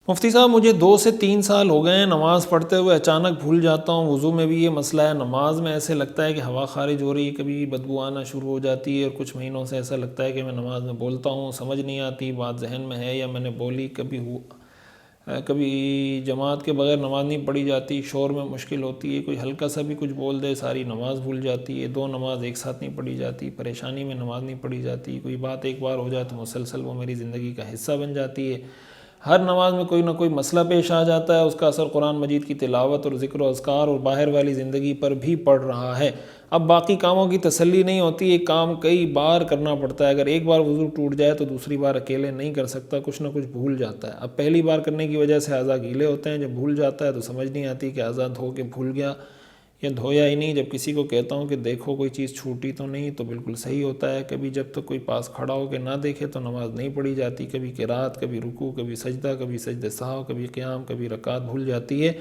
مفتی صاحب مجھے 2 سے 3 سال ہو گئے ہیں نماز پڑھتے ہوئے اچانک بھول جاتا ہوں. وضو میں بھی یہ مسئلہ ہے, نماز میں ایسے لگتا ہے کہ ہوا خارج ہو رہی ہے, کبھی بدبو آنا شروع ہو جاتی ہے, اور کچھ مہینوں سے ایسا لگتا ہے کہ میں نماز میں بولتا ہوں, سمجھ نہیں آتی بات ذہن میں ہے یا میں نے بولی. کبھی جماعت کے بغیر نماز نہیں پڑھی جاتی, شور میں مشکل ہوتی ہے, کوئی ہلکا سا بھی کچھ بول دے ساری نماز بھول جاتی ہے, 2 نماز ایک ساتھ نہیں پڑھی جاتی, پریشانی میں نماز نہیں پڑھی جاتی, کوئی بات ایک بار ہو جائے تو مسلسل وہ میری زندگی کا حصہ بن جاتی ہے. ہر نماز میں کوئی نہ کوئی مسئلہ پیش آ جاتا ہے, اس کا اثر قرآن مجید کی تلاوت اور ذکر و اذکار اور باہر والی زندگی پر بھی پڑ رہا ہے. اب باقی کاموں کی تسلی نہیں ہوتی, ایک کام کئی بار کرنا پڑتا ہے, اگر ایک بار وضو ٹوٹ جائے تو دوسری بار اکیلے نہیں کر سکتا, کچھ نہ کچھ بھول جاتا ہے. اب پہلی بار کرنے کی وجہ سے اعضاء گیلے ہوتے ہیں, جب بھول جاتا ہے تو سمجھ نہیں آتی کہ اعضاء دھو کے بھول گیا یا دھویا ہی نہیں. جب کسی کو کہتا ہوں کہ دیکھو کوئی چیز چھوٹی تو نہیں, تو بالکل صحیح ہوتا ہے. کبھی جب تک کوئی پاس کھڑا ہو کے نہ دیکھے تو نماز نہیں پڑھی جاتی, کبھی قرات, کبھی رکوع, کبھی سجدہ, کبھی سجدہ سہو, کبھی قیام, کبھی رکعت بھول جاتی ہے.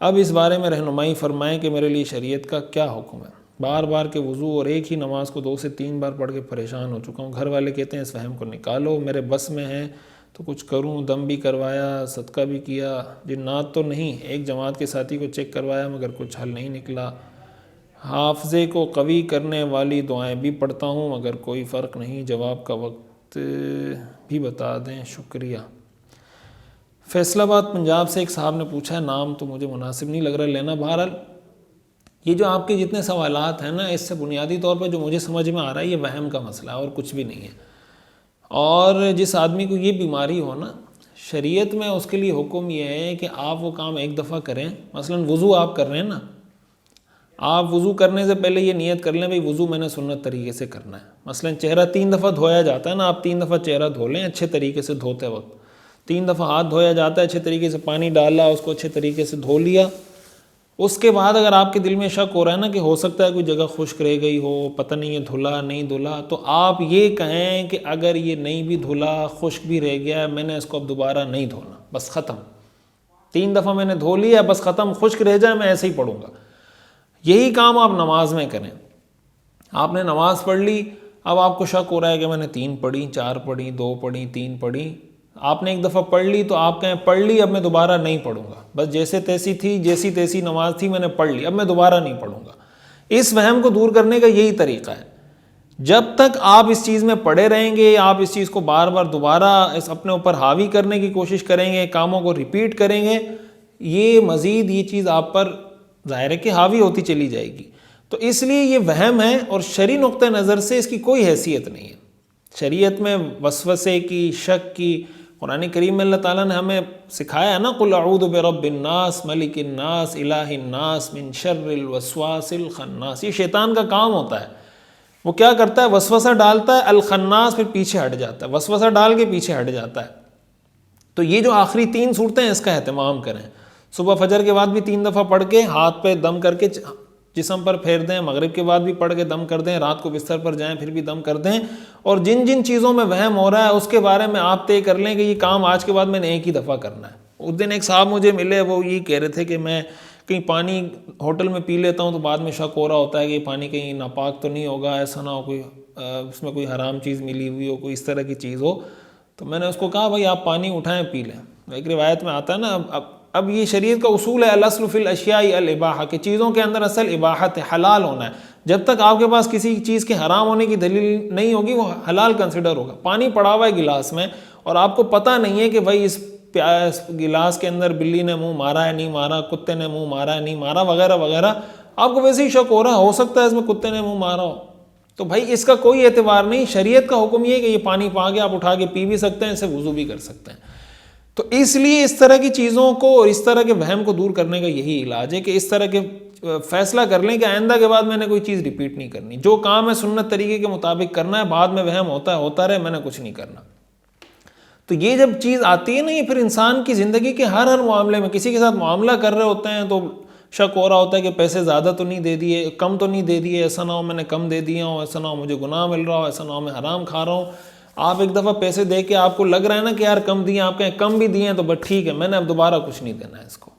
اب اس بارے میں رہنمائی فرمائیں کہ میرے لیے شریعت کا کیا حکم ہے. بار بار کے وضو اور ایک ہی نماز کو 2 سے 3 بار پڑھ کے پریشان ہو چکا ہوں. گھر والے کہتے ہیں اس وہم کو نکالو, میرے بس میں ہے تو کچھ کروں, دم بھی کروایا, صدقہ بھی کیا, جنات تو نہیں, ایک جماعت کے ساتھی کو چیک کروایا مگر کچھ حل نہیں نکلا. حافظے کو قوی کرنے والی دعائیں بھی پڑھتا ہوں مگر کوئی فرق نہیں. جواب کا وقت بھی بتا دیں, شکریہ. فیصل آباد پنجاب سے ایک صاحب نے پوچھا ہے, نام تو مجھے مناسب نہیں لگ رہا لینا. بہرحال یہ جو آپ کے جتنے سوالات ہیں نا, اس سے بنیادی طور پہ جو مجھے سمجھ میں آ رہا ہے یہ وہم کا مسئلہ ہے اور کچھ بھی نہیں ہے. اور جس آدمی کو یہ بیماری ہو نا, شریعت میں اس کے لیے حکم یہ ہے کہ آپ وہ کام ایک دفعہ کریں. مثلا وضو آپ کر رہے ہیں نا, آپ وضو کرنے سے پہلے یہ نیت کر لیں بھئی وضو میں نے سنت طریقے سے کرنا ہے. مثلا چہرہ 3 دفعہ دھویا جاتا ہے نا, آپ 3 دفعہ چہرہ دھو لیں اچھے طریقے سے دھوتے وقت. 3 دفعہ ہاتھ دھویا جاتا ہے, اچھے طریقے سے پانی ڈالا, اس کو اچھے طریقے سے دھو لیا. اس کے بعد اگر آپ کے دل میں شک ہو رہا ہے نا کہ ہو سکتا ہے کوئی جگہ خشک رہ گئی ہو, پتہ نہیں ہے دھلا نہیں دھلا, تو آپ یہ کہیں کہ اگر یہ نہیں بھی دھلا, خشک بھی رہ گیا, میں نے اس کو اب دوبارہ نہیں دھونا, بس ختم. 3 دفعہ میں نے دھو لیا, بس ختم. خشک رہ جائے میں ایسے ہی پڑھوں گا. یہی کام آپ نماز میں کریں. آپ نے نماز پڑھ لی, اب آپ کو شک ہو رہا ہے کہ میں نے 3 پڑھی, 4 پڑھی, 2 پڑھی, 3 پڑھی. آپ نے ایک دفعہ پڑھ لی تو آپ کہیں پڑھ لی, اب میں دوبارہ نہیں پڑھوں گا, بس جیسے تیسی تھی, جیسی تیسی نماز تھی, میں نے پڑھ لی, اب میں دوبارہ نہیں پڑھوں گا. اس وہم کو دور کرنے کا یہی طریقہ ہے. جب تک آپ اس چیز میں پڑے رہیں گے, آپ اس چیز کو بار بار دوبارہ اپنے اوپر حاوی کرنے کی کوشش کریں گے, کاموں کو ریپیٹ کریں گے, یہ مزید یہ چیز آپ پر ظاہر ہے کہ حاوی ہوتی چلی جائے گی. تو اس لیے یہ وہم ہے, اور شرعی نقطہ نظر سے اس کی کوئی حیثیت نہیں ہے. شریعت میں وسوسے کی, شک کی, قرآن کریم میں اللہ تعالیٰ نے ہمیں سکھایا ہے نا, قل اعوذ برب الناس ملک الناس الہ الناس من شر الوسواس الخناس. یہ شیطان کا کام ہوتا ہے. وہ کیا کرتا ہے, وسوسہ ڈالتا ہے, الخناس, پھر پیچھے ہٹ جاتا ہے, وسوسہ ڈال کے پیچھے ہٹ جاتا ہے. تو یہ جو آخری 3 صورتیں ہیں اس کا اہتمام کریں. صبح فجر کے بعد بھی 3 دفعہ پڑھ کے ہاتھ پہ دم کر کے جسم پر پھیر دیں, مغرب کے بعد بھی پڑھ کے دم کر دیں, رات کو بستر پر جائیں پھر بھی دم کر دیں. اور جن جن چیزوں میں وہم ہو رہا ہے اس کے بارے میں آپ طے کر لیں کہ یہ کام آج کے بعد میں نے ایک ہی دفعہ کرنا ہے. اس دن ایک صاحب مجھے ملے, وہ یہ کہہ رہے تھے کہ میں کہیں پانی ہوٹل میں پی لیتا ہوں تو بعد میں شک ہو رہا ہوتا ہے کہ یہ پانی کہیں ناپاک تو نہیں ہوگا, ایسا نہ ہو کوئی اس میں کوئی حرام چیز ملی ہوئی ہو, کوئی اس طرح کی چیز ہو. تو میں نے اس کو کہا بھائی آپ پانی اٹھائیں پی لیں. ایک روایت میں آتا ہے نا, اب یہ شریعت کا اصول ہے الاصل فی الاشیاء الاباحہ, کہ چیزوں کے اندر اصل اباحت ہے, حلال ہونا ہے. جب تک آپ کے پاس کسی چیز کے حرام ہونے کی دلیل نہیں ہوگی وہ حلال کنسیڈر ہوگا. پانی پڑا ہوا ہے گلاس میں اور آپ کو پتہ نہیں ہے کہ بھائی اس گلاس کے اندر بلی نے منہ مارا ہے نہیں مارا, کتے نے منہ مارا ہے نہیں مارا, وغیرہ وغیرہ, آپ کو ویسے ہی شک ہو رہا ہے, ہو سکتا ہے اس میں کتے نے منہ مارا ہو. تو بھائی اس کا کوئی اعتبار نہیں. شریعت کا حکم یہ ہے کہ یہ پانی پا کے آپ اٹھا کے پی بھی سکتے ہیں, اسے وضو بھی کر سکتے ہیں. تو اس لیے اس طرح کی چیزوں کو اور اس طرح کے وہم کو دور کرنے کا یہی علاج ہے کہ اس طرح کے فیصلہ کر لیں کہ آئندہ کے بعد میں نے کوئی چیز ریپیٹ نہیں کرنی. جو کام ہے سنت طریقے کے مطابق کرنا ہے, بعد میں وہم ہوتا رہے, میں نے کچھ نہیں کرنا. تو یہ جب چیز آتی ہے نا, یہ پھر انسان کی زندگی کے ہر معاملے میں, کسی کے ساتھ معاملہ کر رہے ہوتے ہیں تو شک ہو رہا ہوتا ہے کہ پیسے زیادہ تو نہیں دے دیے, کم تو نہیں دے دیے, ایسا نہ ہو میں نے کم دے دیا ہوں, ایسا نہ ہو مجھے گناہ مل رہا ہو, ایسا نہ ہو میں حرام کھا رہا ہوں. آپ ایک دفعہ پیسے دے کے آپ کو لگ رہا ہے نا کہ یار کم دیے, آپ کہیں کم بھی دیے ہیں تو بس ٹھیک ہے, میں نے اب دوبارہ کچھ نہیں دینا ہے اس کو.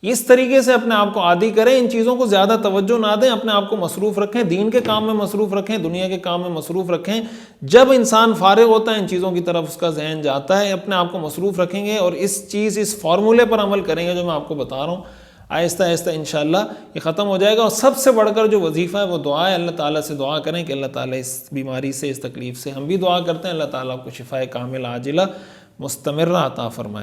اس طریقے سے اپنے آپ کو عادی کریں، ان چیزوں کو زیادہ توجہ نہ دیں، اپنے آپ کو مصروف رکھیں، دین کے کام میں مصروف رکھیں، دنیا کے کام میں مصروف رکھیں۔ جب انسان فارغ ہوتا ہے ان چیزوں کی طرف اس کا ذہن جاتا ہے، اپنے آپ کو مصروف رکھیں گے اور اس فارمولے پر عمل کریں گے جو میں آپ کو بتا رہا ہوں، آہستہ آہستہ انشاءاللہ یہ ختم ہو جائے گا۔ اور سب سے بڑھ کر جو وظیفہ ہے وہ دعا ہے، اللہ تعالیٰ سے دعا کریں کہ اللہ تعالیٰ اس بیماری سے، اس تکلیف سے، ہم بھی دعا کرتے ہیں اللہ تعالیٰ کو شفائے کامل عاجلہ مستمرہ عطا فرمائے۔